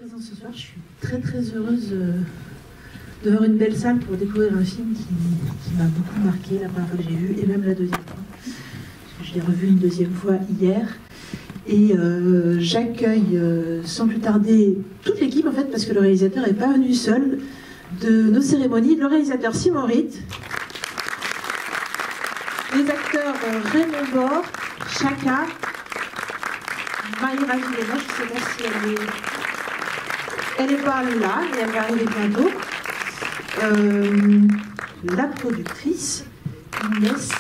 présente ce soir. Je suis très heureuse de voir une belle salle pour découvrir un film qui m'a beaucoup marqué la première fois que j'ai vu, et même la deuxième fois. Parce que je l'ai revu une deuxième fois hier. Et j'accueille sans plus tarder toute l'équipe, en fait, parce que le réalisateur n'est pas venu seul, de nos cérémonies. Le réalisateur Simon Ritt, les acteurs Raymond Bord, Chaka, Maïra Vilena, je ne sais pas si elle est pas là, mais elle va arriver bientôt. La productrice, Inès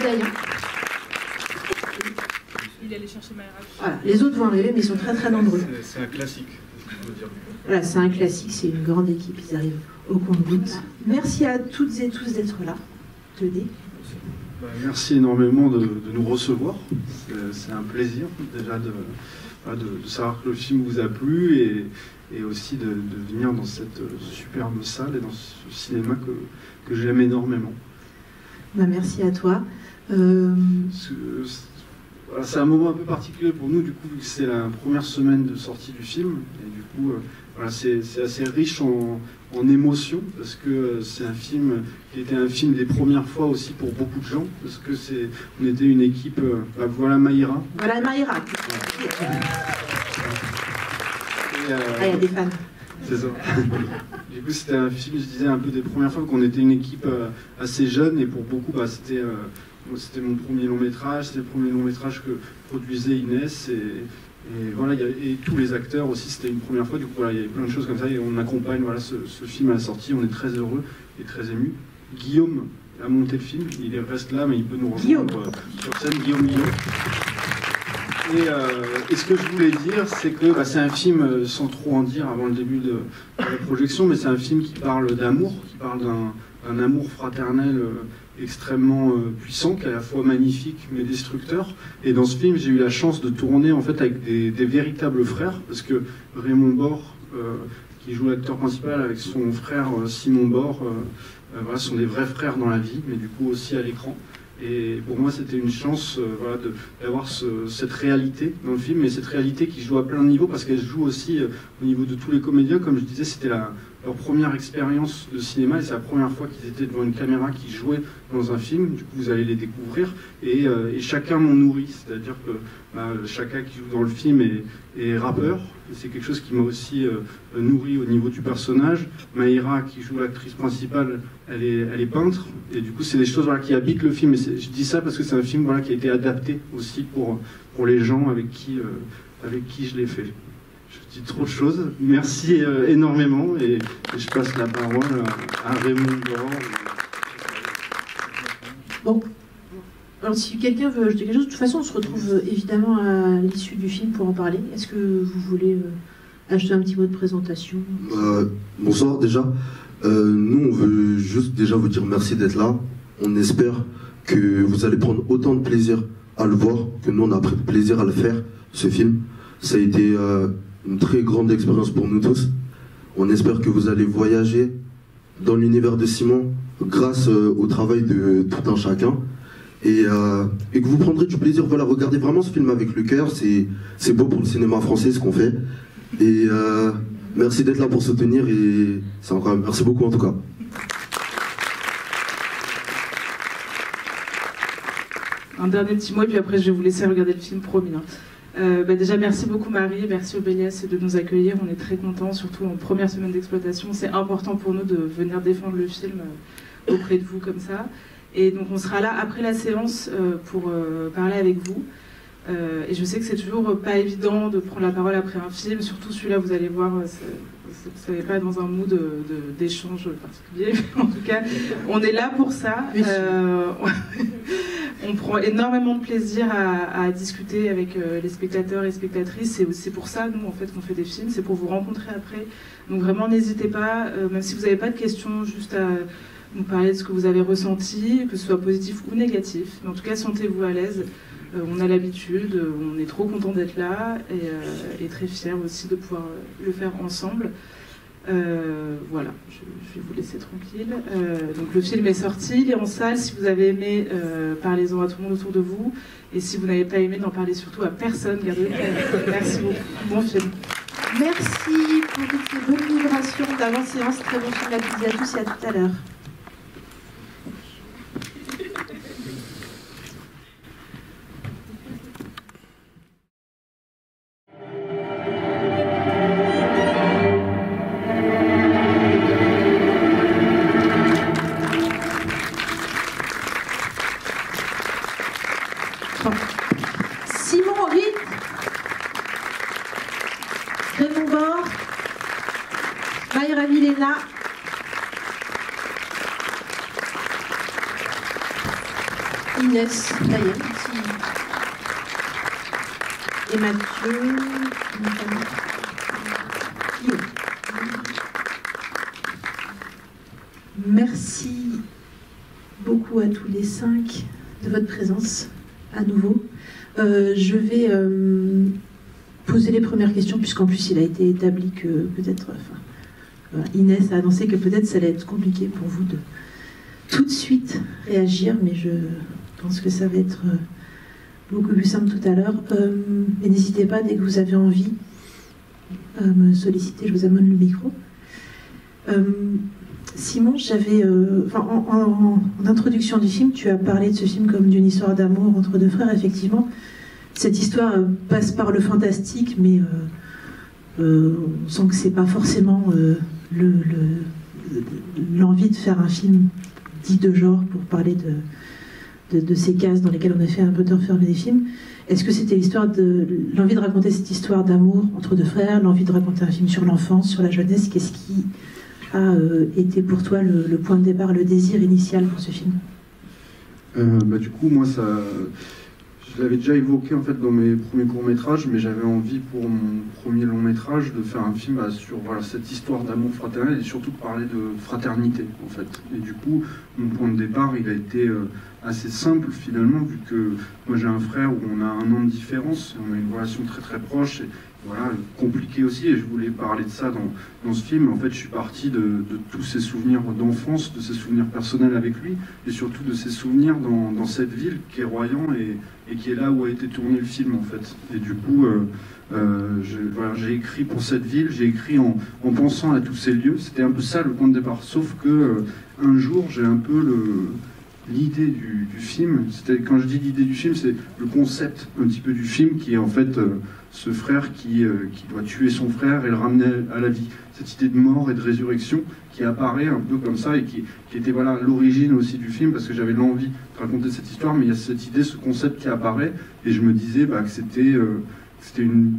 Dayan. Il allait chercher Maïra. Voilà, les autres vont arriver, mais ils sont très nombreux. C'est un classique, je veux dire. Voilà, c'est un classique, c'est une grande équipe, ils arrivent au compte-gouttes. Merci à toutes et tous d'être là. Claudie. Merci énormément de nous recevoir. C'est un plaisir déjà de savoir que le film vous a plu et aussi de venir dans cette superbe salle et dans ce cinéma que j'aime énormément. Merci à toi. C'est un moment un peu particulier pour nous, du coup, vu que c'est la première semaine de sortie du film. Et du coup, c'est assez riche en émotions, parce que c'est un film qui était un film des premières fois aussi pour beaucoup de gens, parce que on était une équipe. Voilà Maïra. Voilà Maïra. Il y a des fans. C'est ça. Du coup, c'était un film, je disais, un peu des premières fois qu'on était une équipe assez jeune, et pour beaucoup, c'était mon premier long métrage, c'était le premier long métrage que produisait Inès, et voilà, et tous les acteurs aussi, c'était une première fois. Du coup, voilà, il y avait plein de choses comme ça, et on accompagne ce film à la sortie. On est très heureux et très émus. Guillaume a monté le film, il reste là, mais il peut nous rejoindre sur scène. Guillaume. Et ce que je voulais dire, c'est que c'est un film, sans trop en dire avant le début de la projection, mais c'est un film qui parle d'amour, qui parle d'un amour fraternel extrêmement puissant, qui est à la fois magnifique mais destructeur. Et dans ce film, j'ai eu la chance de tourner en fait avec des véritables frères, parce que Raymond Bord, qui joue l'acteur principal, avec son frère Simon Bord, sont des vrais frères dans la vie, mais du coup aussi à l'écran. Et pour moi, c'était une chance d'avoir cette réalité dans le film, mais cette réalité qui joue à plein de niveaux, parce qu'elle joue aussi au niveau de tous les comédiens. Comme je disais, c'était leur première expérience de cinéma, et c'est la première fois qu'ils étaient devant une caméra, qui jouaient dans un film. Du coup, vous allez les découvrir, et chacun m'en nourrit. C'est-à-dire que Chaka, qui joue dans le film, est rappeur, et c'est quelque chose qui m'a aussi nourri au niveau du personnage. Maïra, qui joue l'actrice principale, elle est peintre, et du coup, c'est des choses qui habitent le film. Et je dis ça parce que c'est un film qui a été adapté aussi pour les gens avec qui je l'ai fait. Je dis trop de choses. Merci énormément, et je passe la parole à Raymond Bord. Bon. Alors, si quelqu'un veut ajouter quelque chose, de toute façon, on se retrouve évidemment à l'issue du film pour en parler. Est-ce que vous voulez ajouter un petit mot de présentation? Bonsoir déjà. Nous, on veut juste déjà vous dire merci d'être là. On espère que vous allez prendre autant de plaisir à le voir que nous, on a pris plaisir à le faire, ce film. Ça a été une très grande expérience pour nous tous. On espère que vous allez voyager dans l'univers de Simon grâce au travail de tout un chacun. Et que vous prendrez du plaisir. Voilà, regardez vraiment ce film avec le cœur. C'est beau pour le cinéma français ce qu'on fait. Et merci d'être là pour soutenir. Et c'est encore merci beaucoup en tout cas. Un dernier petit mot, et puis après je vais vous laisser regarder le film, promis. Déjà, merci beaucoup Marie, merci Obélias de nous accueillir. On est très contents, surtout en première semaine d'exploitation. C'est important pour nous de venir défendre le film auprès de vous comme ça. Et donc on sera là après la séance pour parler avec vous. Et je sais que c'est toujours pas évident de prendre la parole après un film, surtout celui-là, vous allez voir, vous n'êtes pas dans un mood d'échange particulier, mais en tout cas, on est là pour ça. On prend énormément de plaisir à discuter avec les spectateurs et spectatrices. C'est pour ça, nous, en fait, qu'on fait des films, c'est pour vous rencontrer après. Donc vraiment, n'hésitez pas, même si vous n'avez pas de questions, juste à nous parler de ce que vous avez ressenti, que ce soit positif ou négatif. Mais en tout cas, sentez-vous à l'aise. On a l'habitude, on est trop content d'être là et très fiers aussi de pouvoir le faire ensemble. Voilà, je vais vous laisser tranquille. Donc le film est sorti, il est en salle. Si vous avez aimé, parlez-en à tout le monde autour de vous. Et si vous n'avez pas aimé, n'en parlez surtout à personne. Gardez-le. Merci beaucoup. Bon film. Merci pour toutes ces bonnes vibrations d'avant-séance. Très bon film à toutes et à tous et à tout à l'heure. Simon, vite. Raymond Bord, Mayra Milena, Inès Taillem et Mathieu. Merci beaucoup à tous les 5 de votre présence à nouveau. Je vais poser les premières questions, puisqu'en plus il a été établi que peut-être, Inès a annoncé que peut-être ça allait être compliqué pour vous de tout de suite réagir, mais je pense que ça va être beaucoup plus simple tout à l'heure. Et n'hésitez pas, dès que vous avez envie, à me solliciter, je vous amène le micro. Simon, j'avais, en introduction du film, tu as parlé de ce film comme d'une histoire d'amour entre deux frères. Effectivement, cette histoire passe par le fantastique, mais on sent que c'est pas forcément l'envie de faire un film dit de genre pour parler de ces cases dans lesquelles on a fait un peu d'enfermer des films. Est-ce que c'était l'envie de raconter cette histoire d'amour entre deux frères, l'envie de raconter un film sur l'enfance, sur la jeunesse? Qu'est-ce qui a été pour toi le point de départ, le désir initial pour ce film? Du coup, moi, je l'avais déjà évoqué en fait dans mes premiers courts-métrages, mais j'avais envie pour mon premier long-métrage de faire un film sur cette histoire d'amour fraternel et surtout de parler de fraternité en fait. Et du coup, mon point de départ, il a été assez simple finalement, vu que moi j'ai un frère où on a 1 an de différence, on a une relation très très proche. Et, voilà, compliqué aussi, et je voulais parler de ça dans ce film. En fait, je suis parti de tous ses souvenirs d'enfance, de ses souvenirs personnels avec lui, et surtout de ses souvenirs dans cette ville qui est Royan et qui est là où a été tourné le film, en fait. Et du coup, j'ai écrit pour cette ville, j'ai écrit en pensant à tous ces lieux. C'était un peu ça le point de départ, sauf que un jour, j'ai un peu l'idée du film. Quand je dis l'idée du film, c'est le concept un petit peu du film qui est en fait ce frère qui doit tuer son frère et le ramener à la vie. Cette idée de mort et de résurrection qui apparaît un peu comme ça et qui était l'origine aussi du film, parce que j'avais l'envie de raconter cette histoire, mais il y a cette idée, ce concept qui apparaît, et je me disais que c'était une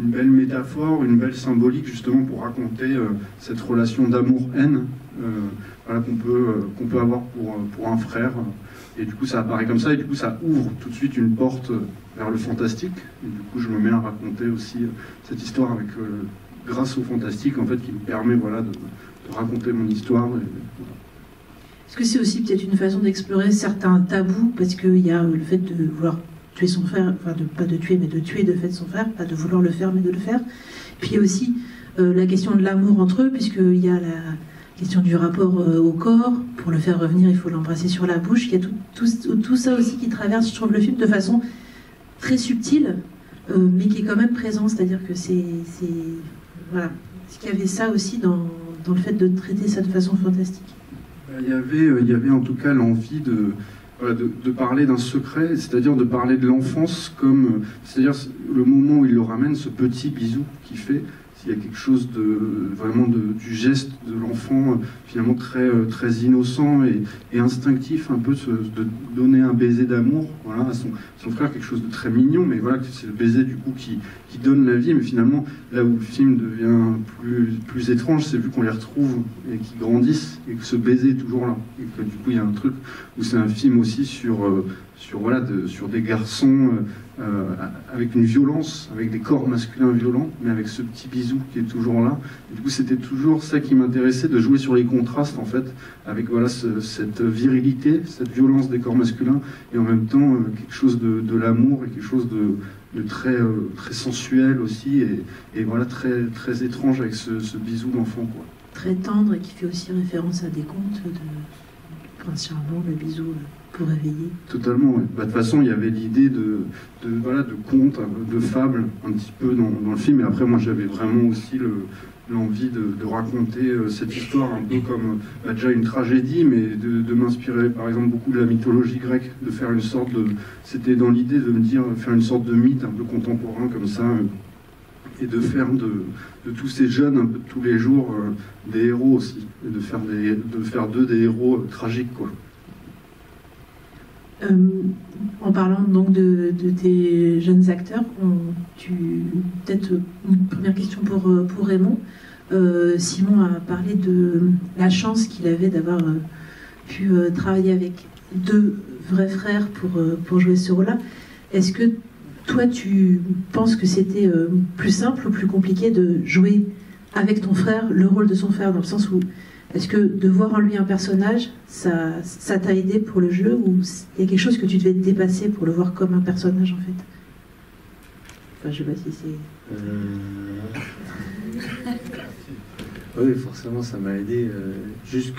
belle métaphore, une belle symbolique justement pour raconter cette relation d'amour-haine qu'on peut avoir pour un frère. Et du coup ça apparaît comme ça, et du coup ça ouvre tout de suite une porte vers le fantastique. Et du coup je me mets à raconter aussi cette histoire grâce au fantastique en fait, qui me permet de raconter mon histoire. Est-ce que c'est aussi peut-être une façon d'explorer certains tabous, parce qu'il y a le fait de vouloir tuer son frère, pas de tuer, mais de tuer de fait son frère, pas de vouloir le faire, mais de le faire. Puis il y a aussi la question de l'amour entre eux, puisqu'il y a la question du rapport au corps. Pour le faire revenir, il faut l'embrasser sur la bouche. Il y a tout ça aussi qui traverse, je trouve, le film de façon très subtile, mais qui est quand même présent. C'est-à-dire que voilà. Est-ce qu'il y avait ça aussi dans le fait de traiter ça de façon fantastique? Il y avait en tout cas l'envie de parler d'un secret, c'est-à-dire de parler de l'enfance comme, c'est-à-dire le moment où il le ramène, ce petit bisou qu'il fait. Il y a quelque chose du geste de l'enfant finalement très innocent et instinctif, un peu de donner un baiser d'amour à son frère, quelque chose de très mignon, mais voilà, c'est le baiser du coup qui donne la vie. Mais finalement, là où le film devient plus étrange, c'est vu qu'on les retrouve et qu'ils grandissent et que ce baiser est toujours là. Et que du coup, il y a un truc où c'est un film aussi sur des garçons avec une violence, avec des corps masculins violents, mais avec ce petit bisou qui est toujours là. Et du coup, c'était toujours ça qui m'intéressait, de jouer sur les contrastes, en fait, avec voilà, cette virilité, cette violence des corps masculins, et en même temps, quelque chose de l'amour, et quelque chose de très, très sensuel aussi, et voilà, très, très étrange avec ce bisou d'enfant, quoi. Très tendre, et qui fait aussi référence à des contes de Prince Charmant, le bisou pour réveiller. Totalement, ouais. Bah, de toute façon, il y avait l'idée de contes, de fables, un petit peu dans le film, et après, moi, j'avais vraiment aussi l'envie de raconter cette histoire un peu comme déjà une tragédie, mais de m'inspirer par exemple beaucoup de la mythologie grecque, de faire une sorte de... C'était dans l'idée de me dire, faire une sorte de mythe un peu contemporain comme ça, et de faire de tous ces jeunes un peu de tous les jours des héros aussi, et de faire d'eux des héros tragiques, quoi. En parlant donc de tes jeunes acteurs, peut-être une première question pour Raymond. Simon a parlé de la chance qu'il avait d'avoir pu travailler avec deux vrais frères pour jouer ce rôle-là. Est-ce que toi, tu penses que c'était plus simple ou plus compliqué de jouer avec ton frère le rôle de son frère, dans le sens où est-ce que de voir en lui un personnage, ça t'a aidé pour le jeu, ou il y a quelque chose que tu devais te dépasser pour le voir comme un personnage, en fait? Enfin, je sais pas si c'est... Oui, forcément, ça m'a aidé. Juste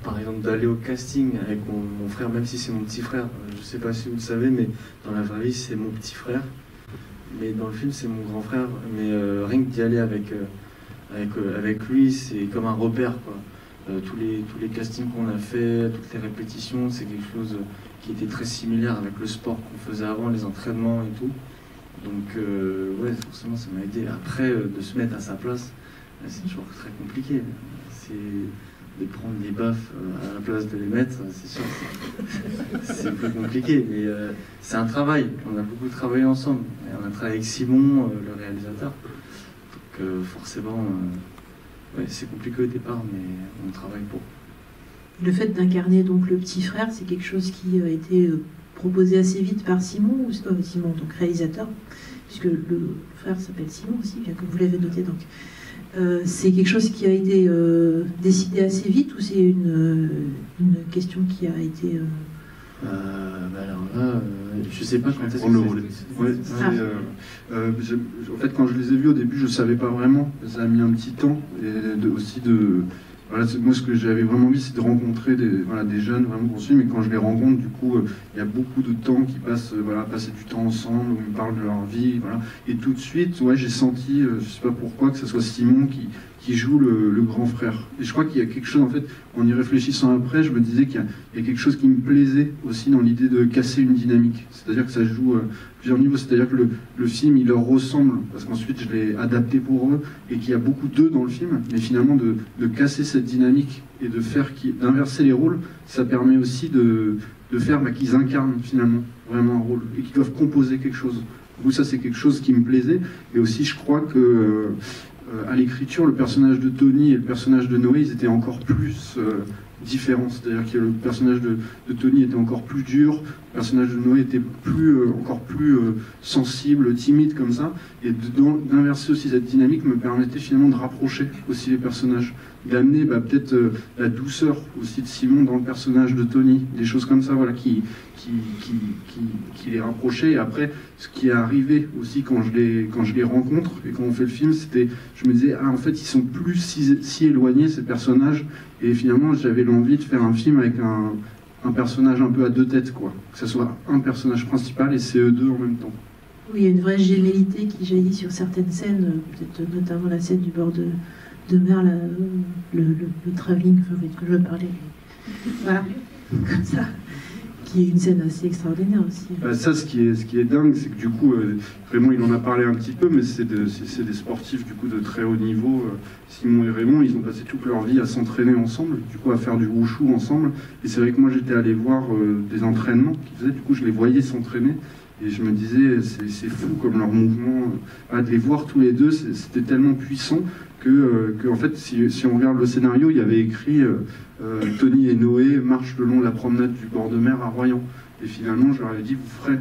par exemple, d'aller au casting avec mon frère, même si c'est mon petit frère. Je sais pas si vous le savez, mais dans la vraie vie, c'est mon petit frère. Mais dans le film, c'est mon grand frère. Mais rien que d'y aller avec lui, c'est comme un repère, quoi. Tous les castings qu'on a fait, toutes les répétitions, c'est quelque chose qui était très similaire avec le sport qu'on faisait avant, les entraînements et tout. Donc, ouais, forcément, ça m'a aidé. Après, de se mettre à sa place, c'est toujours très compliqué. C'est de prendre des baffes à la place de les mettre, c'est sûr, c'est plus compliqué. Mais c'est un travail. On a beaucoup travaillé ensemble. Et on a travaillé avec Simon, le réalisateur. Donc, forcément, ouais, c'est compliqué au départ, mais on travaille pour. Le fait d'incarner donc le petit frère, c'est quelque chose qui a été proposé assez vite par Simon, Simon, donc réalisateur, puisque le frère s'appelle Simon aussi, bien comme vous l'avez noté. Donc, c'est quelque chose qui a été décidé assez vite, ou c'est une question qui a été... alors là, je sais pas quand est-ce que en fait, quand je les ai vus au début, je savais pas vraiment. Ça a mis un petit temps, et aussi de... Voilà, moi, ce que j'avais vraiment envie, c'est de rencontrer des jeunes vraiment pour suivre. Mais quand je les rencontre, du coup, il y a beaucoup de temps qui passe, passer du temps ensemble, où ils me parlent de leur vie, voilà. Et tout de suite, ouais, j'ai senti, je sais pas pourquoi, que ce soit Simon qui joue le grand frère. Et je crois qu'il y a quelque chose, en fait, en y réfléchissant après, je me disais qu'il y a quelque chose qui me plaisait aussi dans l'idée de casser une dynamique. C'est-à-dire que ça joue plusieurs niveaux, c'est-à-dire que le film, il leur ressemble, parce qu'ensuite je l'ai adapté pour eux, et qu'il y a beaucoup d'eux dans le film, mais finalement de casser cette dynamique et d'inverser les rôles, ça permet aussi de faire qu'ils incarnent finalement vraiment un rôle, et qu'ils doivent composer quelque chose. Donc ça, c'est quelque chose qui me plaisait, et aussi je crois que à l'écriture, le personnage de Tony et le personnage de Noé, ils étaient encore plus différents. C'est-à-dire que le personnage de Tony était encore plus dur, le personnage de Noé était encore plus sensible, timide comme ça. Et d'inverser aussi cette dynamique me permettait finalement de rapprocher aussi les personnages, d'amener peut-être la douceur aussi de Simon dans le personnage de Tony, des choses comme ça, voilà, qui les rapprochait. Et après, ce qui est arrivé aussi quand je les rencontre et quand on fait le film, c'était, je me disais, en fait, ils sont plus si éloignés, ces personnages, et finalement, j'avais l'envie de faire un film avec un personnage un peu à deux têtes, quoi. Que ce soit un personnage principal et c'est eux deux en même temps. Oui, il y a une vraie gémellité qui jaillit sur certaines scènes, peut-être notamment la scène du bord de mer, le travelling, enfin, que je veux parler. Voilà, comme ça. Qui est une scène assez extraordinaire aussi. Ça, ce qui est dingue, c'est que du coup, Raymond, il en a parlé un petit peu, mais c'est des sportifs du coup de très haut niveau. Simon et Raymond, ils ont passé toute leur vie à s'entraîner ensemble, du coup à faire du wushu ensemble. Et c'est vrai que moi, j'étais allé voir des entraînements qu'ils faisaient, du coup, je les voyais s'entraîner. Et je me disais, c'est fou comme leur mouvement. De les voir tous les deux, c'était tellement puissant que en fait, si on regarde le scénario, il y avait écrit Tony et Noé marchent le long de la promenade du bord de mer à Royan. Et finalement, je leur ai dit, vous ferez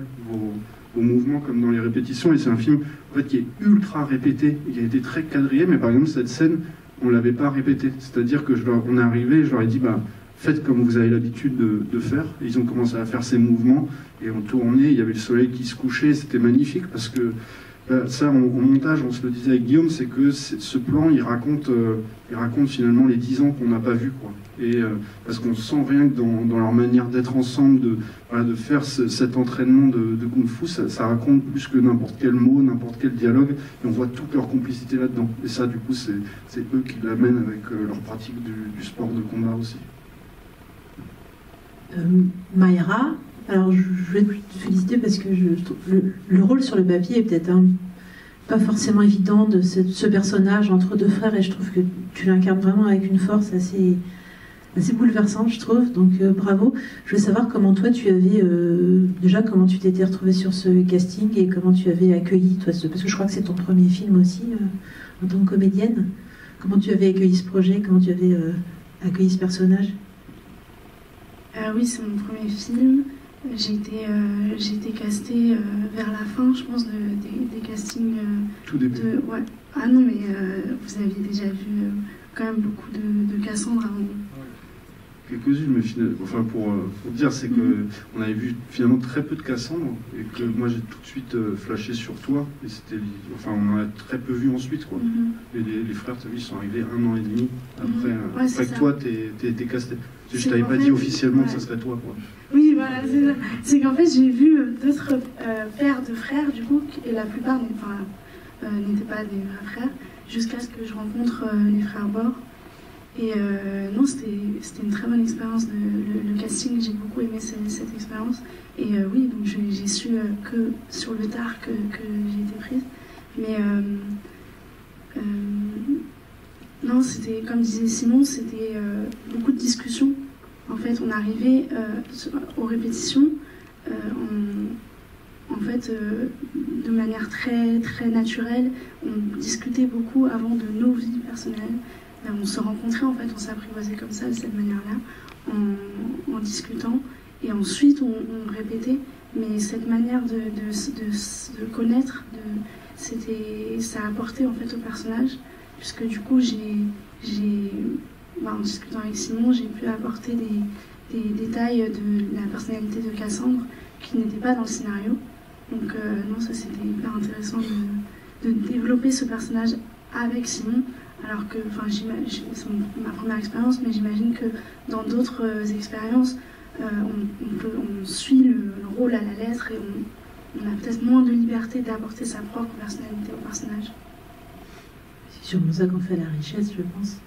au mouvement comme dans les répétitions. Et c'est un film en fait, qui est ultra répété, qui a été très quadrillé, mais par exemple cette scène, on ne l'avait pas répétée. C'est-à-dire que on est arrivé, je leur ai dit, bah, faites comme vous avez l'habitude de faire. Et ils ont commencé à faire ces mouvements, et on tournait, il y avait le soleil qui se couchait, c'était magnifique, parce que ça, au montage, on se le disait avec Guillaume, c'est que ce plan, il raconte finalement les 10 ans qu'on n'a pas vus, quoi. Et parce qu'on sent rien que dans leur manière d'être ensemble, de faire cet entraînement de kung-fu, ça raconte plus que n'importe quel mot, n'importe quel dialogue, et on voit toute leur complicité là-dedans. Et ça, du coup, c'est eux qui l'amènent avec leur pratique du sport de combat aussi. Mayra, alors je vais te féliciter parce que je trouve le rôle sur le papier est peut-être pas forcément évident de ce personnage entre deux frères, et je trouve que tu l'incarnes vraiment avec une force assez bouleversante, je trouve, donc bravo. Je veux savoir comment toi tu avais déjà comment tu t'étais retrouvée sur ce casting et comment tu avais accueilli toi parce que je crois que c'est ton premier film aussi en tant que comédienne. Comment tu avais accueilli ce projet, comment tu avais accueilli ce personnage? Oui, c'est mon premier film. J'ai été castée vers la fin, je pense, des castings. Tout début. Ouais. Ah non, mais vous aviez déjà vu quand même beaucoup de Cassandre avant. Quelques-unes, mais finalement, enfin pour dire, c'est que on avait vu finalement très peu de Cassandre, et que moi j'ai tout de suite flashé sur toi, et on en a très peu vu ensuite, quoi. Et les frères, tu as vu, ils sont arrivés 1 an et demi après, après que toi t'es casté. Je t'avais pas dit officiellement que ça serait toi, quoi. Oui, voilà, c'est ça. C'est qu'en fait j'ai vu d'autres pères de frères, du coup, et la plupart n'étaient pas des vrais frères, jusqu'à ce que je rencontre les frères Bord. Et non, c'était une très bonne expérience, le casting, j'ai beaucoup aimé cette expérience. Et oui, donc j'ai su que sur le tard que j'ai été prise. Mais non, c'était, comme disait Simon, c'était beaucoup de discussions. En fait, on arrivait aux répétitions, en fait, de manière très, très naturelle. On discutait beaucoup avant de nos vies personnelles. On se rencontrait, en fait, on s'apprivoisait comme ça, de cette manière-là, en discutant. Et ensuite, on répétait. Mais cette manière de connaître, ça a apporté, en fait, au personnage. Puisque du coup, en discutant avec Simon, j'ai pu apporter des détails de la personnalité de Cassandre qui n'étaient pas dans le scénario. Donc, non, ça, c'était hyper intéressant de développer ce personnage avec Simon. Alors que, c'est ma première expérience, mais j'imagine que dans d'autres expériences, on suit le rôle à la lettre et on a peut-être moins de liberté d'apporter sa propre personnalité au personnage. C'est sûrement ça qu'on fait la richesse, je pense.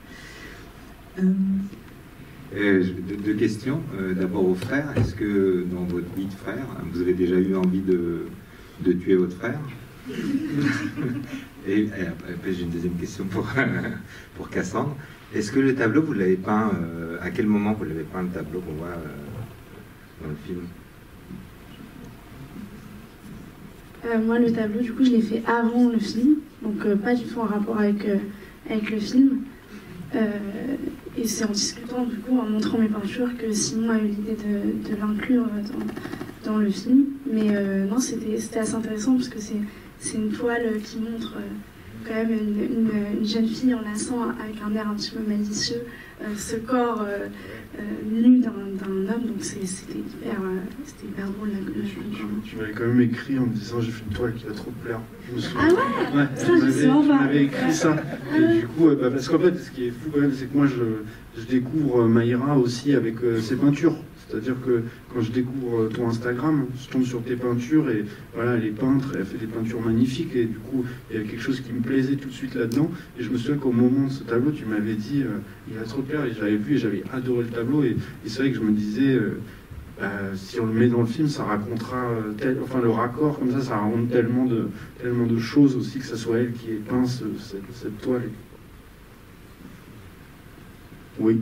Deux questions. D'abord aux frères. Est-ce que dans votre vie de frère, vous avez déjà eu envie de tuer votre frère? Et après, j'ai une deuxième question pour Cassandre. Est-ce que le tableau, vous l'avez peint, à quel moment vous l'avez peint, le tableau qu'on voit dans le film? Moi, le tableau, du coup, je l'ai fait avant le film, donc pas du tout en rapport avec le film. Et c'est en discutant, du coup, en montrant mes peintures, que Simon a eu l'idée de l'inclure dans le film. Mais non, c'était assez intéressant, parce que c'est une toile qui montre quand même une jeune fille en lassant avec un air un petit peu malicieux, ce corps nu d'un homme, donc c'était hyper drôle. Tu m'avais quand même écrit en me disant j'ai fait une toile qui va trop te plaire. Ah ouais, tu m'avais écrit ça. Et du coup, parce qu'en fait, ce qui est fou quand même, c'est que moi je découvre Mayra aussi avec ses peintures. C'est-à-dire que quand je découvre ton Instagram, je tombe sur tes peintures et voilà, elle est peintre, elle fait des peintures magnifiques et du coup, il y avait quelque chose qui me plaisait tout de suite là-dedans. Et je me souviens qu'au moment de ce tableau, tu m'avais dit il va trop te plaire, et je l'avais vu et j'avais adoré le tableau. Et c'est vrai que je me disais, si on le met dans le film, ça racontera, le raccord comme ça raconte tellement de choses aussi, que ça soit elle qui ait peint cette toile. Oui.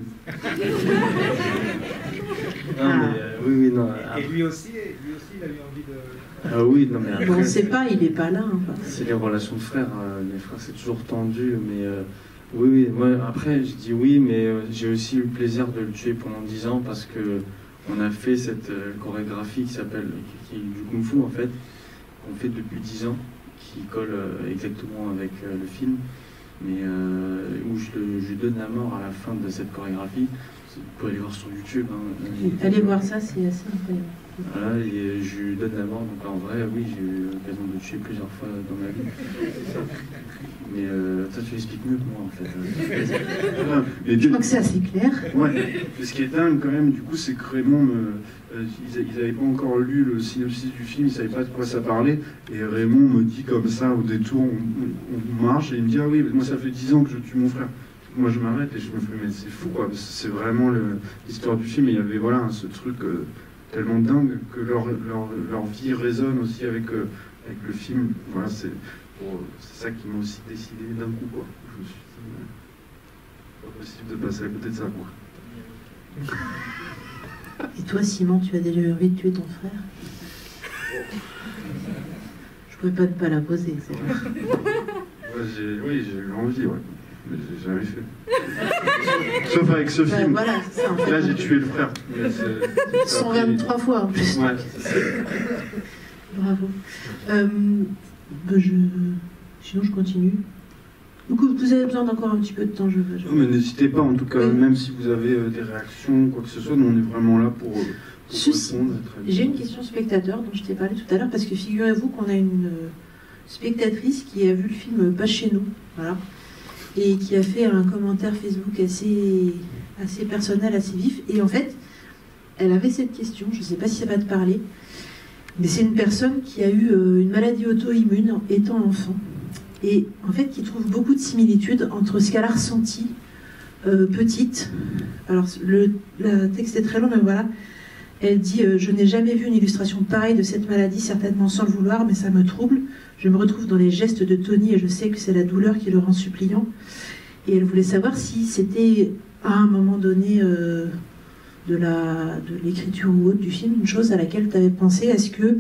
Non. Et lui aussi, il a eu envie de... Ah oui, non, mais après, on ne sait pas, il n'est pas là. C'est les relations de frères. Les frères, c'est toujours tendu, mais oui. Moi, après, je dis oui, mais j'ai aussi eu le plaisir de le tuer pendant 10 ans parce que on a fait cette chorégraphie qui est du kung-fu, en fait. qu'on fait depuis 10 ans, qui colle exactement avec le film, mais où je lui donne la mort à la fin de cette chorégraphie. Vous pouvez aller voir sur YouTube. Hein. Allez voir ça, c'est assez incroyable. Voilà, et je lui donne la mort, donc en vrai, oui, j'ai eu l'occasion de le tuer plusieurs fois dans ma vie. Mais toi, tu l'expliques mieux que moi, en fait. Je crois que c'est assez clair. Ouais, mais ce qui est dingue quand même, du coup, c'est que Raymond, ils n'avaient pas encore lu le synopsis du film, ils ne savaient pas de quoi ça parlait, et Raymond me dit comme ça, au détour, on marche, et il me dit, ah oui, moi ça fait 10 ans que je tue mon frère. Moi je m'arrête et je me fais, mais c'est fou quoi, c'est vraiment l'histoire du film, et il y avait voilà, ce truc tellement dingue que leur vie résonne aussi avec le film. Voilà, c'est ça qui m'a aussi décidé d'un coup quoi. Je me suis dit, pas possible de passer à côté de ça quoi. Et toi, Simon, tu as déjà eu envie de tuer ton frère? Je pouvais pas ne pas la poser, c'est vrai. Oui, j'ai eu envie, ouais. Mais j'ai jamais fait. Sauf avec ce film. Voilà, c'est ça, en fait. Là, j'ai tué le frère. 123 fois en plus. Ouais. Bravo. Sinon, je continue. Donc, vous avez besoin d'encore un petit peu de temps, je veux. Non, mais n'hésitez pas, en tout cas, même si vous avez des réactions, quoi que ce soit, nous on est vraiment là pour répondre. J'ai une question spectateur dont je t'ai parlé tout à l'heure, parce que figurez-vous qu'on a une spectatrice qui a vu le film Pas chez nous, voilà, et qui a fait un commentaire Facebook assez personnel, assez vif. Et en fait, elle avait cette question, je ne sais pas si ça va te parler, mais c'est une personne qui a eu une maladie auto-immune étant enfant. Et en fait, qui trouve beaucoup de similitudes entre ce qu'elle a ressenti petite. Alors, le texte est très long, mais voilà. Elle dit « Je n'ai jamais vu une illustration pareille de cette maladie, certainement sans le vouloir, mais ça me trouble. Je me retrouve dans les gestes de Tony et je sais que c'est la douleur qui le rend suppliant. » Et elle voulait savoir si c'était, à un moment donné de l'écriture ou autre du film, une chose à laquelle tu avais pensé. Est-ce que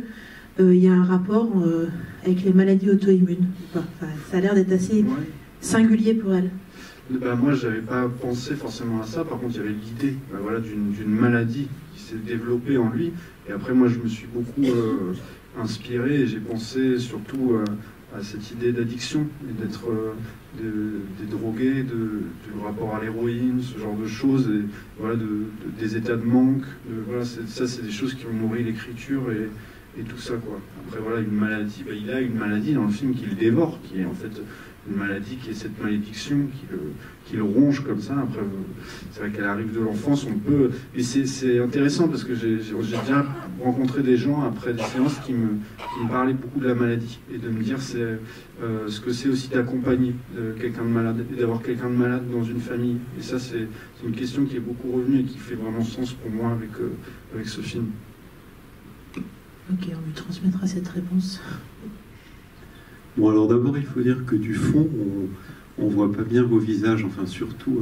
il y a un rapport avec les maladies auto-immunes? Enfin, ça a l'air d'être assez singulier pour elle. Moi, je n'avais pas pensé forcément à ça. Par contre, il y avait l'idée voilà, d'une maladie qui s'est développée en lui. Et après, moi, je me suis beaucoup inspiré et j'ai pensé surtout à cette idée d'addiction et d'être des drogués, du rapport à l'héroïne, ce genre de choses, et voilà, des états de manque. Voilà, ça, c'est des choses qui ont nourri l'écriture et tout ça quoi. Après voilà, une maladie, il a une maladie dans le film qui le dévore, qui est en fait une maladie qui est cette malédiction qui le ronge comme ça. Après c'est vrai qu'elle arrive de l'enfance, on peut, et c'est intéressant parce que j'ai déjà rencontré des gens après des séances qui me parlaient beaucoup de la maladie et de me dire ce que c'est aussi d'accompagner quelqu'un de malade et d'avoir quelqu'un de malade dans une famille. Et ça c'est une question qui est beaucoup revenue et qui fait vraiment sens pour moi avec ce film. Ok, on lui transmettra cette réponse. Bon, alors d'abord, il faut dire que du fond, on voit pas bien vos visages, enfin surtout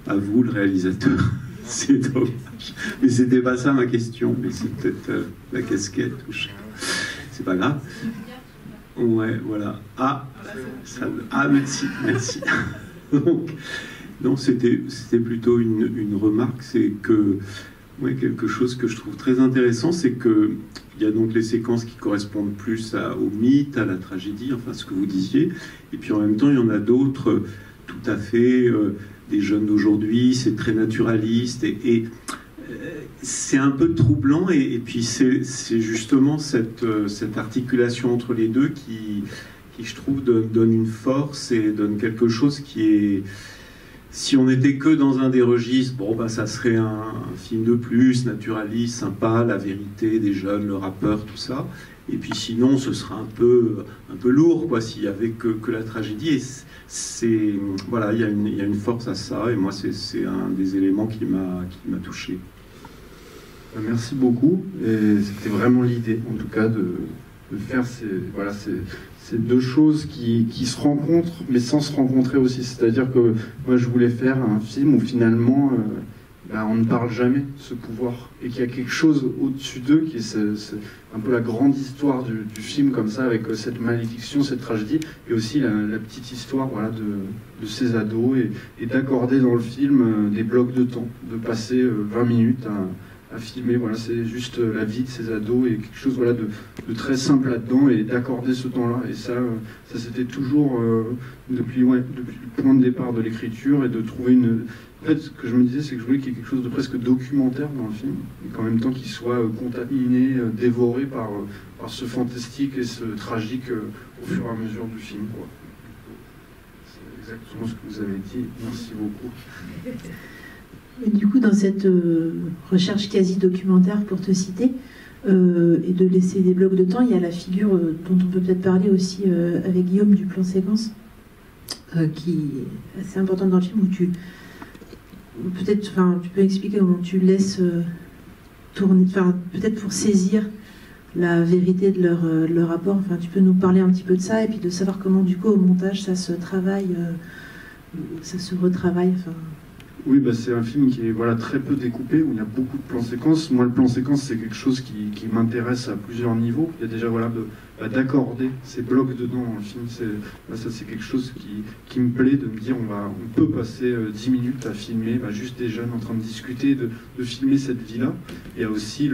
à vous, le réalisateur. C'est dommage. Mais c'était pas ça ma question, mais c'est peut-être la casquette ou je sais pas. C'est pas grave. Ouais, voilà. Merci. Donc, non, c'était plutôt une remarque, c'est que quelque chose que je trouve très intéressant, c'est que il y a donc les séquences qui correspondent plus au mythe, à la tragédie, enfin ce que vous disiez, et puis en même temps il y en a d'autres tout à fait des jeunes d'aujourd'hui, c'est très naturaliste et c'est un peu troublant et puis c'est justement cette articulation entre les deux qui je trouve donne une force et donne quelque chose qui est... Si on n'était que dans un des registres, ça serait un film de plus, naturaliste, sympa, la vérité des jeunes, le rappeur, tout ça. Et puis sinon, ce serait un peu lourd, quoi, s'il y avait que la tragédie. Et voilà, il y a une force à ça. Et moi, c'est un des éléments qui m'a touché. Merci beaucoup. Et c'était vraiment l'idée, en tout cas, de faire ces deux choses qui se rencontrent, mais sans se rencontrer aussi. C'est-à-dire que moi, je voulais faire un film où finalement, on ne parle jamais de ce pouvoir, et qu'il y a quelque chose au-dessus d'eux, qui est un peu la grande histoire du film, comme ça, avec cette malédiction, cette tragédie, et aussi la petite histoire voilà, de ces ados, et d'accorder dans le film des blocs de temps, de passer 20 minutes à filmer. Voilà, c'est juste la vie de ces ados et quelque chose voilà, de très simple là-dedans et d'accorder ce temps-là. Et ça c'était toujours depuis le point de départ de l'écriture et de trouver une... En fait, ce que je me disais, c'est que je voulais qu'il y ait quelque chose de presque documentaire dans le film et qu'en même temps qu'il soit contaminé, dévoré par ce fantastique et ce tragique au fur et à mesure du film, quoi. C'est exactement ce que vous avez dit. Merci beaucoup. Et du coup, dans cette recherche quasi documentaire, pour te citer, et de laisser des blocs de temps, il y a la figure dont on peut peut-être parler aussi avec Guillaume du plan séquence, qui est assez importante dans le film, où tu peux expliquer comment tu laisses tourner, peut-être pour saisir la vérité de leur rapport. Enfin, tu peux nous parler un petit peu de ça et puis de savoir comment du coup au montage ça se travaille, ça se retravaille. Enfin... Oui, c'est un film qui est très peu découpé, où il y a beaucoup de plans séquences. Moi, le plan séquence, c'est quelque chose qui m'intéresse à plusieurs niveaux. Il y a déjà d'accorder ces blocs dedans dans le film. Ça, c'est quelque chose qui me plaît, de me dire on peut passer 10 minutes à filmer juste des jeunes en train de discuter, de filmer cette vie-là. Il y a aussi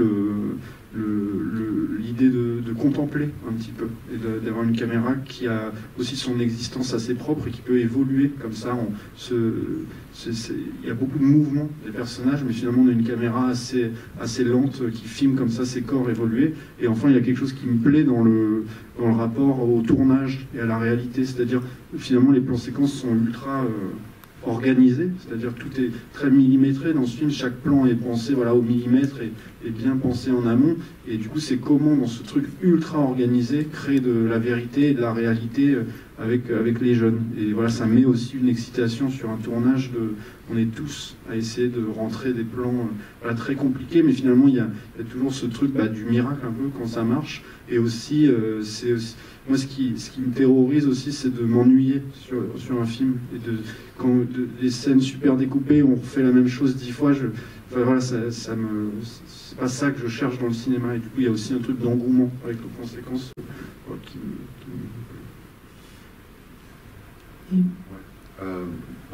l'idée de contempler un petit peu et d'avoir une caméra qui a aussi son existence assez propre et qui peut évoluer comme ça. Il y a beaucoup de mouvements des personnages, mais finalement on a une caméra assez lente qui filme comme ça ces corps évoluer. Et enfin il y a quelque chose qui me plaît dans le rapport au tournage et à la réalité, c'est-à-dire finalement les plans séquences sont ultra organisé, c'est-à-dire que tout est très millimétré dans ce film, chaque plan est pensé au millimètre et bien pensé en amont, et du coup c'est comment dans ce truc ultra organisé créer de la vérité et de la réalité avec les jeunes. Et voilà, ça met aussi une excitation sur un tournage on est tous à essayer de rentrer des plans très compliqués, mais finalement il y a toujours ce truc du miracle un peu quand ça marche. Et aussi, moi ce qui me terrorise aussi, c'est de m'ennuyer sur un film et quand des scènes super découpées, on refait la même chose 10 fois. C'est pas ça que je cherche dans le cinéma. Et du coup, il y a aussi un truc d'engouement avec les conséquences qui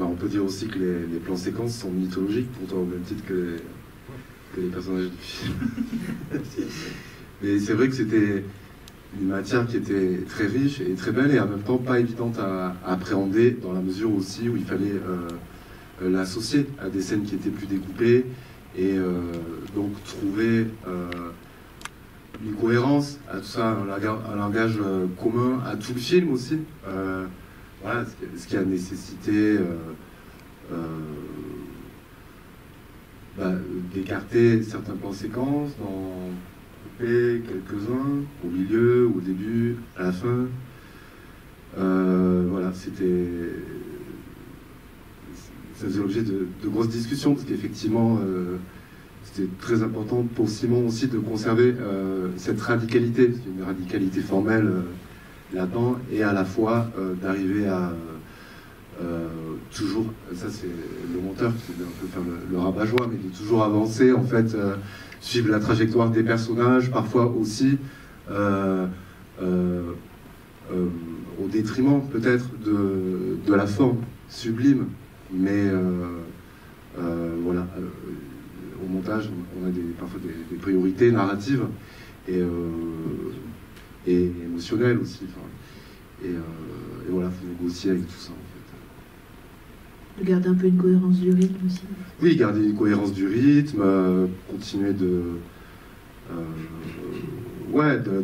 on peut dire aussi que les plans séquences sont mythologiques, pourtant au même titre que les personnages du film. Mais c'est vrai que c'était une matière qui était très riche et très belle et en même temps pas évidente à appréhender, dans la mesure aussi où il fallait l'associer à des scènes qui étaient plus découpées et donc trouver une cohérence à tout ça, un langage commun à tout le film aussi. Voilà, ce qui a nécessité d'écarter certains plans séquences, d'en couper quelques-uns au milieu, au début, à la fin. Voilà, ça faisait l'objet de grosses discussions, parce qu'effectivement, c'était très important pour Simon aussi de conserver cette radicalité, une radicalité formelle là-dedans, et à la fois d'arriver à toujours, ça c'est le monteur qui veut un peu faire le rabat-joie, mais de toujours avancer, en fait, suivre la trajectoire des personnages, parfois aussi au détriment peut-être de la forme sublime, mais voilà, au montage on a parfois des priorités narratives et émotionnelles aussi, et voilà, il faut négocier avec tout ça en fait. De garder un peu une cohérence du rythme aussi. Oui, garder une cohérence du rythme, continuer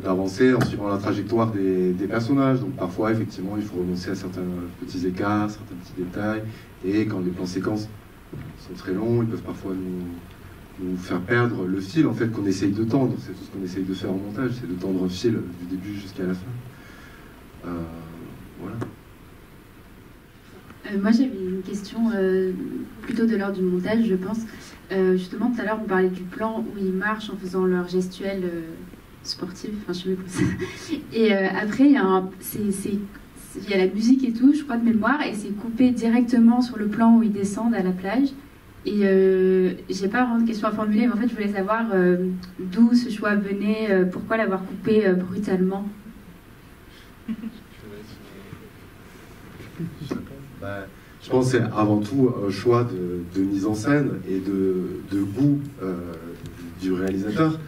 d'avancer en suivant la trajectoire des personnages. Donc parfois, effectivement, il faut renoncer à certains petits écarts, certains petits détails. Et quand les plans séquences sont très longs, ils peuvent parfois nous faire perdre le fil en fait qu'on essaye de tendre. C'est tout ce qu'on essaye de faire en montage, c'est de tendre le fil du début jusqu'à la fin. Voilà. Moi j'avais une question plutôt de l'ordre du montage, je pense. Justement tout à l'heure on parlait du plan où ils marchent en faisant leur gestuelle sportive, enfin je sais pas ça. Et après il y a la musique et tout, je crois de mémoire, et c'est coupé directement sur le plan où ils descendent à la plage. Et j'ai pas vraiment de question à formuler, mais en fait je voulais savoir d'où ce choix venait, pourquoi l'avoir coupé brutalement. Je pense que c'est avant tout un choix de mise en scène et de goût du réalisateur.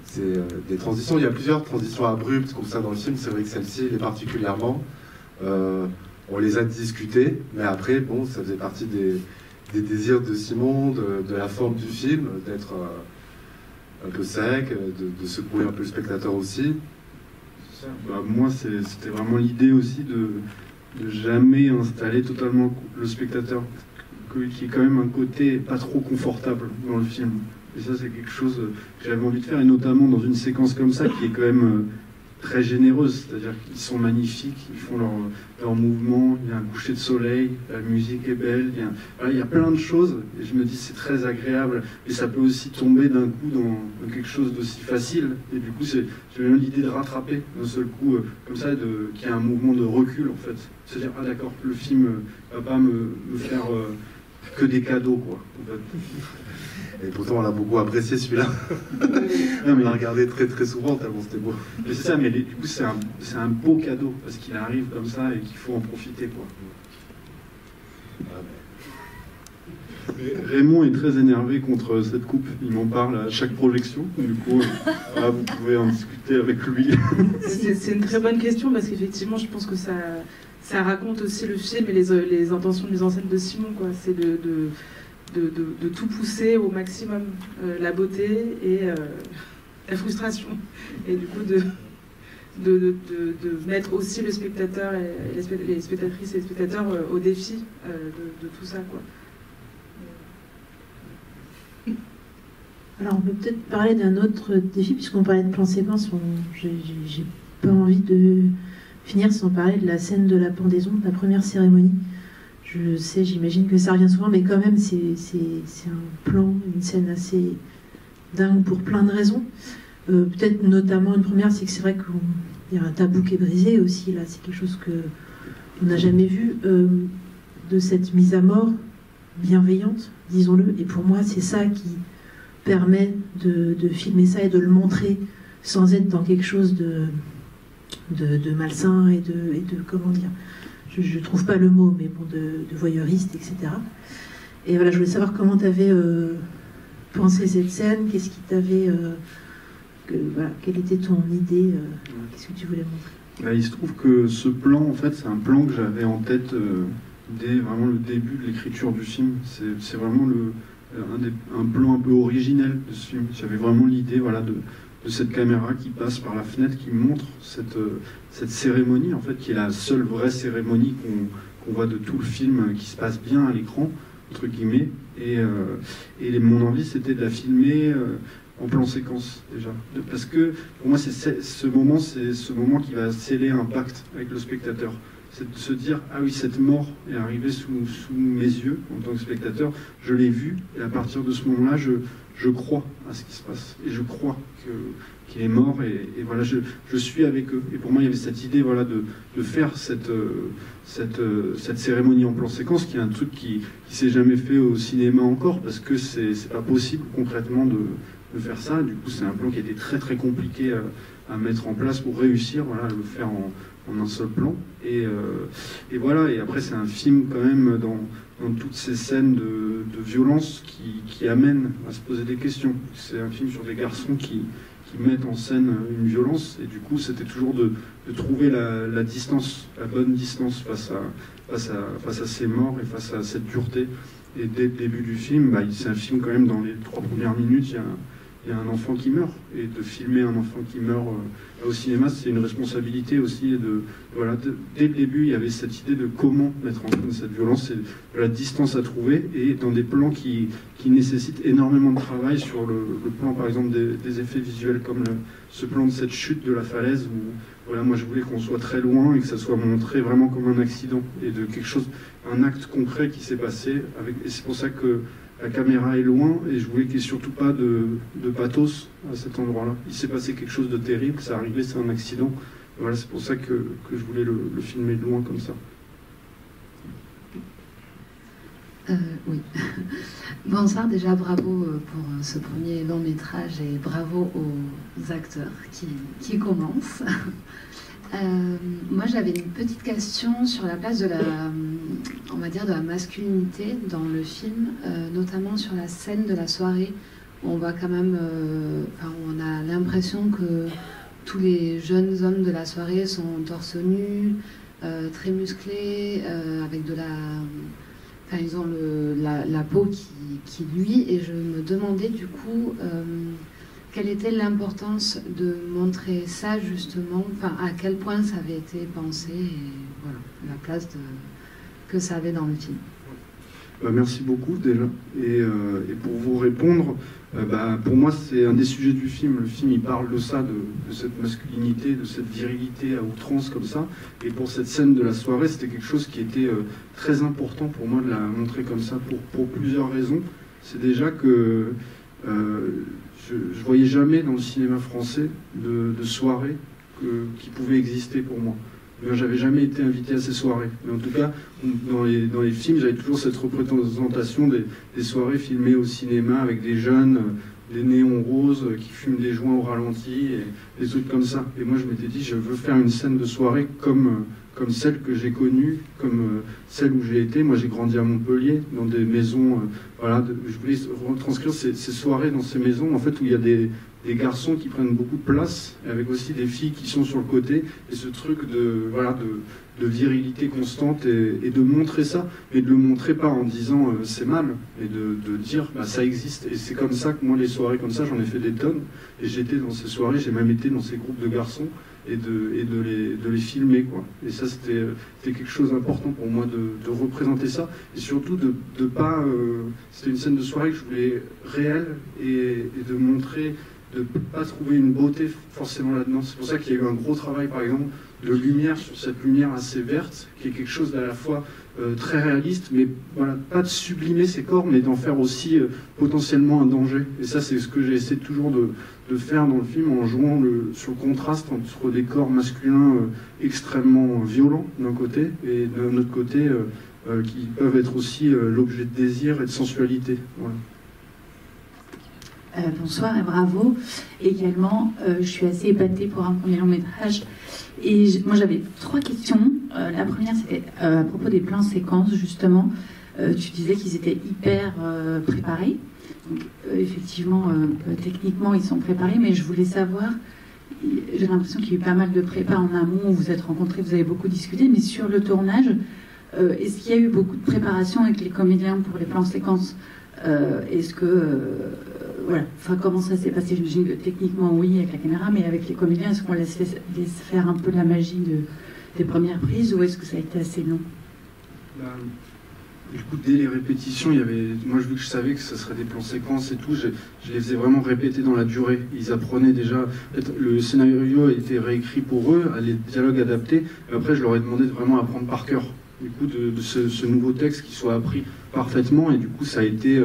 C'est des transitions, il y a plusieurs transitions abruptes comme ça dans le film, c'est vrai que celle-ci, elle est particulièrement. On les a discutées, mais après, bon, ça faisait partie des désirs de Simon, de la forme du film, d'être un peu sec, de secouer un peu le spectateur aussi. Bah, moi, c'était vraiment l'idée aussi de jamais installer totalement le spectateur, qui est quand même un côté pas trop confortable dans le film. Et ça, c'est quelque chose que j'avais envie de faire, et notamment dans une séquence comme ça, qui est quand même très généreuse, c'est-à-dire qu'ils sont magnifiques, ils font leur mouvement, il y a un coucher de soleil, la musique est belle, il y a plein de choses, et je me dis c'est très agréable, et ça peut aussi tomber d'un coup dans quelque chose d'aussi facile, et du coup j'ai eu l'idée de rattraper d'un seul coup, comme ça, qu'il y ait un mouvement de recul en fait, c'est-à-dire ah d'accord, le film va pas me faire que des cadeaux quoi, en fait. Et pourtant, on l'a beaucoup apprécié celui-là. On l'a regardé très très souvent tellement c'était beau. Mais c'est ça, mais du coup, c'est un beau cadeau parce qu'il arrive comme ça et qu'il faut en profiter, quoi. Raymond est très énervé contre cette coupe. Il m'en parle à chaque projection. Du coup, voilà, vous pouvez en discuter avec lui. C'est une très bonne question parce qu'effectivement, je pense que ça raconte aussi le film et les intentions de mise en scène de Simon, quoi. C'est de tout pousser au maximum, la beauté et la frustration, et du coup de mettre aussi le spectateur et les spectatrices et les spectateurs au défi de tout ça, quoi. Alors on peut peut-être parler d'un autre défi, puisqu'on parlait de plan séquence. J'ai pas envie de finir sans parler de la scène de la pendaison, de la première cérémonie. Je sais, j'imagine que ça revient souvent, mais quand même, c'est un plan, une scène assez dingue pour plein de raisons. Peut-être notamment une première, c'est que c'est vrai qu'il y a un tabou qui est brisé aussi, là, c'est quelque chose qu'on n'a jamais vu, de cette mise à mort bienveillante, disons-le. Et pour moi, c'est ça qui permet de filmer ça et de le montrer sans être dans quelque chose de malsain et de comment dire, je ne trouve pas le mot, mais bon, de voyeuriste, etc. Et voilà, je voulais savoir comment tu avais pensé cette scène, qu'est-ce qui t'avait... voilà, quelle était ton idée, qu'est-ce que tu voulais montrer? Bah, il se trouve que ce plan, en fait, c'est un plan que j'avais en tête dès vraiment le début de l'écriture du film. C'est vraiment un plan un peu originel de ce film. J'avais vraiment l'idée, voilà, de cette caméra qui passe par la fenêtre, qui montre cette cérémonie, en fait, qui est la seule vraie cérémonie qu'on voit de tout le film, qui se passe bien à l'écran, entre guillemets. Et mon envie, c'était de la filmer en plan séquence, déjà. Parce que, pour moi, c'est ce moment qui va sceller un pacte avec le spectateur. C'est de se dire, ah oui, cette mort est arrivée sous mes yeux, en tant que spectateur, je l'ai vue, et à partir de ce moment-là, je crois à ce qui se passe, et je crois qu'il est mort, et voilà, je suis avec eux. Et pour moi, il y avait cette idée, voilà, de faire cette cérémonie en plan séquence, qui est un truc qui s'est jamais fait au cinéma encore, parce que c'est pas possible concrètement de faire ça. Du coup, c'est un plan qui était très très compliqué à mettre en place pour réussir, voilà, à le faire en un seul plan. Et voilà, et après, c'est un film quand même dans toutes ces scènes de violence qui amènent à se poser des questions. C'est un film sur des garçons qui mettent en scène une violence, et du coup c'était toujours de trouver la distance, la bonne distance face à ces morts et face à cette dureté. Et dès le début du film, c'est un film quand même, dans les 3 premières minutes, il y a un enfant qui meurt, et de filmer un enfant qui meurt au cinéma, c'est une responsabilité aussi. Dès le début, il y avait cette idée de comment mettre en scène cette violence, et de la distance à trouver, et dans des plans qui nécessitent énormément de travail sur le plan, par exemple, des effets visuels, comme ce plan de cette chute de la falaise, où voilà, moi je voulais qu'on soit très loin et que ça soit montré vraiment comme un accident, et de quelque chose, un acte concret qui s'est passé, et c'est pour ça que la caméra est loin, et je voulais qu'il n'y ait surtout pas de pathos à cet endroit-là. Il s'est passé quelque chose de terrible, ça arrivait, c'est un accident. Voilà, c'est pour ça que je voulais le filmer de loin comme ça. Oui. Bonsoir, déjà bravo pour ce premier long métrage, et bravo aux acteurs qui commencent. Moi, j'avais une petite question sur la place de la masculinité dans le film, notamment sur la scène de la soirée on voit quand même, on a l'impression que tous les jeunes hommes de la soirée sont torse nu, très musclés, avec de la... Enfin, ils ont la peau qui luit, et je me demandais du coup quelle était l'importance de montrer ça justement, enfin à quel point ça avait été pensé, et voilà, la place que ça avait dans le film. Merci beaucoup déjà. Et pour vous répondre, pour moi c'est un des sujets du film. Le film il parle de ça, de cette masculinité, de cette virilité à outrance comme ça. Et pour cette scène de la soirée, c'était quelque chose qui était très important pour moi de la montrer comme ça pour plusieurs raisons. C'est déjà que je voyais jamais dans le cinéma français de soirée qui pouvait exister pour moi. J'avais jamais été invité à ces soirées. Mais en tout cas, dans les films, j'avais toujours cette représentation des soirées filmées au cinéma avec des jeunes, des néons roses qui fument des joints au ralenti, et des trucs comme ça. Et moi, je m'étais dit, je veux faire une scène de soirée comme celle que j'ai connue, comme celle où j'ai été. Moi, j'ai grandi à Montpellier, dans des maisons... je voulais retranscrire ces soirées dans ces maisons, en fait, où il y a des garçons qui prennent beaucoup de place, avec aussi des filles qui sont sur le côté, et ce truc de virilité constante, et de montrer ça, mais de le montrer pas en disant c'est mal, mais de dire ça existe. Et c'est comme ça que moi, les soirées comme ça, j'en ai fait des tonnes, et j'étais dans ces soirées, j'ai même été dans ces groupes de garçons, et de les filmer, quoi. Et ça, c'était quelque chose d'important pour moi, de représenter ça, et surtout de pas... c'était une scène de soirée que je voulais réelle, et de montrer, de ne pas trouver une beauté forcément là-dedans. C'est pour ça qu'il y a eu un gros travail, par exemple, de lumière sur cette lumière assez verte, qui est quelque chose d'à la fois très réaliste, mais voilà, pas de sublimer ces corps, mais d'en faire aussi potentiellement un danger. Et ça, c'est ce que j'ai essayé toujours de faire dans le film, en jouant sur le contraste entre des corps masculins extrêmement violents d'un côté, et d'un autre côté qui peuvent être aussi l'objet de désir et de sensualité. Voilà. Bonsoir et bravo. Également, je suis assez épatée pour un premier long métrage. Et moi, j'avais 3 questions. La première, c'était à propos des plans séquences, justement. Tu disais qu'ils étaient hyper préparés. Donc, effectivement, techniquement, ils sont préparés, mais je voulais savoir, j'ai l'impression qu'il y a eu pas mal de prépa en amont, vous vous êtes rencontrés, vous avez beaucoup discuté, mais sur le tournage, est-ce qu'il y a eu beaucoup de préparation avec les comédiens pour les plans séquences? Est-ce que... voilà, enfin, comment ça s'est passé? J'imagine que techniquement, oui, avec la caméra, mais avec les comédiens, est-ce qu'on laisse faire un peu la magie des premières prises, ou est-ce que ça a été assez long? Du coup, dès les répétitions, il y avait... Moi, vu que je savais que ce serait des plans séquences et tout, je les faisais vraiment répéter dans la durée. Ils apprenaient déjà... Le scénario a été réécrit pour eux, les dialogues adaptés, et après, je leur ai demandé de vraiment apprendre par cœur. Du coup, de ce nouveau texte qui soit appris parfaitement, et du coup, ça a été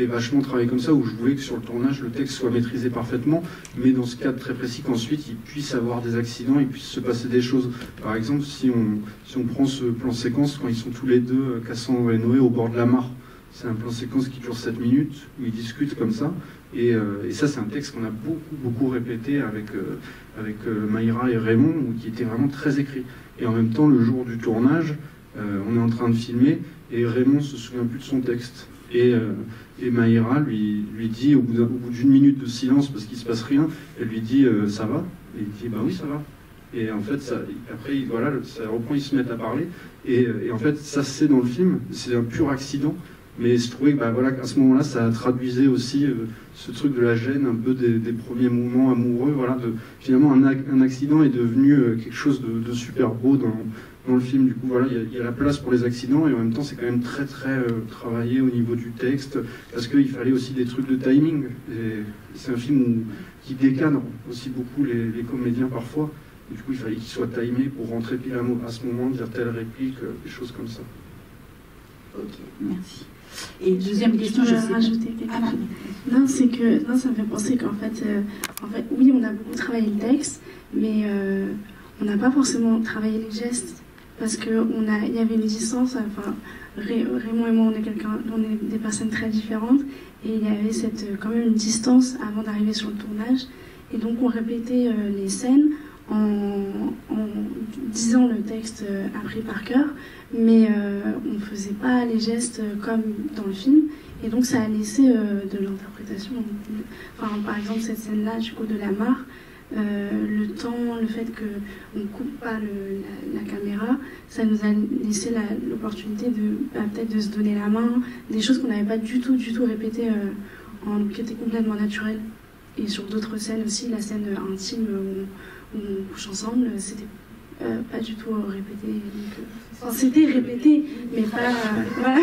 vachement travaillé comme ça, où je voulais que sur le tournage, le texte soit maîtrisé parfaitement, mais dans ce cadre très précis, qu'ensuite, il puisse avoir des accidents, il puisse se passer des choses. Par exemple, si on prend ce plan séquence, quand ils sont tous les deux, Cassandre et Noé, au bord de la mare, c'est un plan séquence qui dure 7 minutes, où ils discutent comme ça, et ça, c'est un texte qu'on a beaucoup répété avec Maïra et Raymond, qui était vraiment très écrit. Et en même temps, le jour du tournage, on est en train de filmer, et Raymond se souvient plus de son texte. Et Maïra lui dit, au bout d'une minute de silence, parce qu'il se passe rien, elle lui dit ça va? Et il dit bah oui, ça va. Et en fait, après, voilà, ça reprend, ils se mettent à parler. Et en fait, ça c'est dans le film, c'est un pur accident. Mais je trouvais que voilà, qu'à ce moment-là, ça traduisait aussi ce truc de la gêne, un peu des premiers moments amoureux. Voilà, finalement, un accident est devenu quelque chose de super beau dans le film. Du coup, voilà, il y a la place pour les accidents, et en même temps, c'est quand même très travaillé au niveau du texte, parce qu'il fallait aussi des trucs de timing. Et c'est un film qui décadre aussi beaucoup les comédiens parfois. Et du coup, il fallait qu'ils soient timés pour rentrer pile à ce moment, dire telle réplique, des choses comme ça. Ok, merci. Et deuxième question, je vais rajouter quelque chose. Non, c'est que ça me fait penser qu'en fait, oui, on a beaucoup travaillé le texte, mais on n'a pas forcément travaillé les gestes, parce que il y avait une distance. Enfin, Raymond et moi, on est des personnes très différentes, et il y avait quand même une distance avant d'arriver sur le tournage, et donc on répétait les scènes en disant le texte appris par cœur, mais on ne faisait pas les gestes comme dans le film. Et donc ça a laissé de l'interprétation. Enfin, par exemple, cette scène-là, du coup, de la mare, le temps, le fait qu'on ne coupe pas la caméra, ça nous a laissé l'opportunité peut-être de se donner la main, des choses qu'on n'avait pas du tout répétées, qui étaient complètement naturelles. Et sur d'autres scènes aussi, la scène intime où on couche ensemble, c'était pas du tout répété. Enfin, c'était répété, mais pas voilà.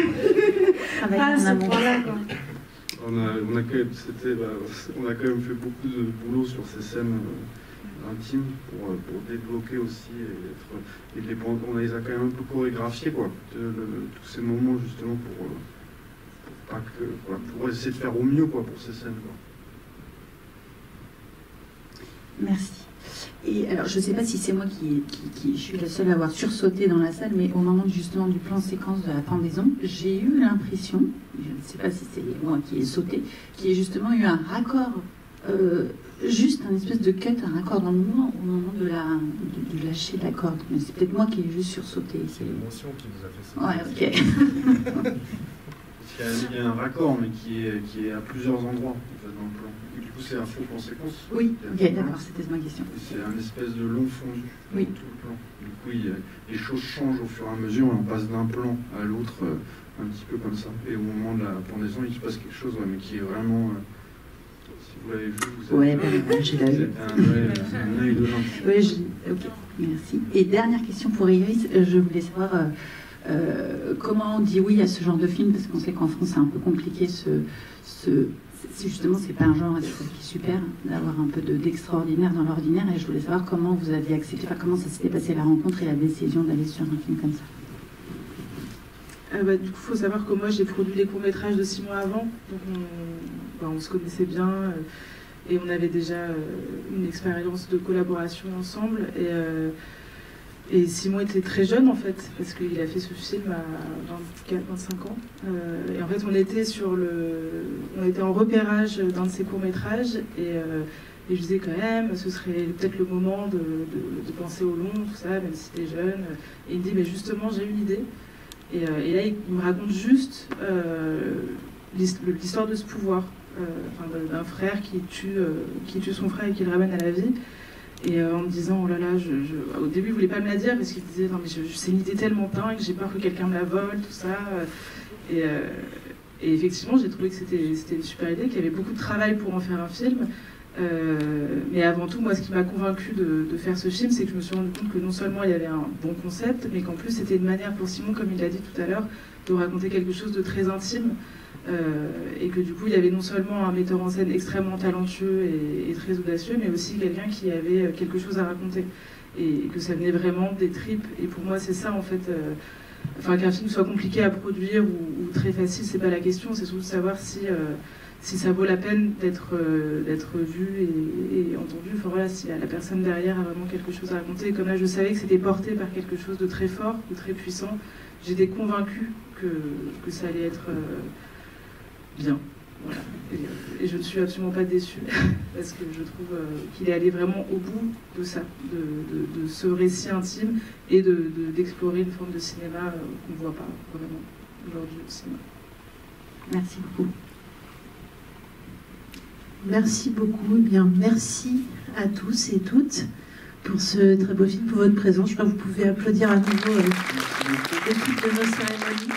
À ce point-là, quoi. On a quand même fait beaucoup de boulot sur ces scènes intimes pour débloquer aussi on les a quand même un peu chorégraphiés, quoi, tous ces moments justement pour essayer de faire au mieux, quoi, pour ces scènes, quoi. Merci. Et alors, je ne sais pas si c'est moi qui suis la seule à avoir sursauté dans la salle, mais au moment justement du plan séquence de la pendaison, j'ai eu l'impression, je ne sais pas si c'est moi qui ai sauté, qu'il y ait justement eu un raccord, juste un espèce de cut, un raccord dans le mouvement au moment du lâcher de la corde. Mais c'est peut-être moi qui ai juste sursauté. C'est l'émotion qui vous a fait sauter. Ouais, ok. Il y a un raccord, mais qui est à plusieurs endroits en fait, dans le plan. Et du coup, c'est un faux plan séquence. Oui, ok, d'accord, c'était ma question. C'est un espèce de long fondu oui. dans tout le plan. Du coup, les choses changent au fur et à mesure et on passe d'un plan à l'autre un petit peu comme ça. Et au moment de la pendaison, il se passe quelque chose, mais qui est vraiment... si vous l'avez vu, vous avez j'ai l'œil. Un œil de l'un. Oui, ok, merci. Et dernière question pour Iris, je voulais savoir... comment on dit oui à ce genre de film, parce qu'on sait qu'en France c'est un peu compliqué justement c'est pas un genre qui est super d'avoir un peu d'extraordinaire dans l'ordinaire, et je voulais savoir comment vous aviez accepté, comment ça s'était passé la rencontre et la décision d'aller sur un film comme ça. Du coup, il faut savoir que moi j'ai produit les courts-métrages de 6 mois avant, donc on se connaissait bien et on avait déjà une expérience de collaboration ensemble, et Simon était très jeune en fait, parce qu'il a fait ce film à 24-25 ans. Et en fait, on était en repérage d'un de ses courts-métrages, et je disais quand même, ce serait peut-être le moment de penser au long, tout ça, même si t'es jeune. Et il me dit, mais justement, j'ai une idée. Et là, il me raconte juste l'histoire de ce pouvoir, d'un frère qui tue son frère et qui le ramène à la vie. Et en me disant, oh là là, au début, il voulait pas me la dire parce qu'il disait, non mais c'est une idée tellement dingue, j'ai peur que quelqu'un me la vole, tout ça. Et effectivement, j'ai trouvé que c'était une super idée, qu'il y avait beaucoup de travail pour en faire un film. Mais avant tout, moi, ce qui m'a convaincue de faire ce film, c'est que je me suis rendu compte que non seulement il y avait un bon concept, mais qu'en plus, c'était une manière pour Simon, comme il l'a dit tout à l'heure, de raconter quelque chose de très intime. Et que du coup il y avait non seulement un metteur en scène extrêmement talentueux et très audacieux, mais aussi quelqu'un qui avait quelque chose à raconter, et que ça venait vraiment des tripes. Et pour moi c'est ça en fait, qu'un film soit compliqué à produire ou très facile, c'est pas la question, c'est surtout de savoir si ça vaut la peine d'être vu et entendu, voilà, si la personne derrière a vraiment quelque chose à raconter. Et comme là je savais que c'était porté par quelque chose de très fort, de très puissant, j'étais convaincue que ça allait être bien, voilà. Et je ne suis absolument pas déçue parce que je trouve qu'il est allé vraiment au bout de ça, de ce récit intime, et d'explorer une forme de cinéma qu'on ne voit pas vraiment aujourd'hui au cinéma. Merci beaucoup. Merci beaucoup. Eh bien, merci à tous et toutes pour ce très beau film, pour votre présence. Je crois que vous pouvez applaudir à nouveau l'équipe de nos cérémonies.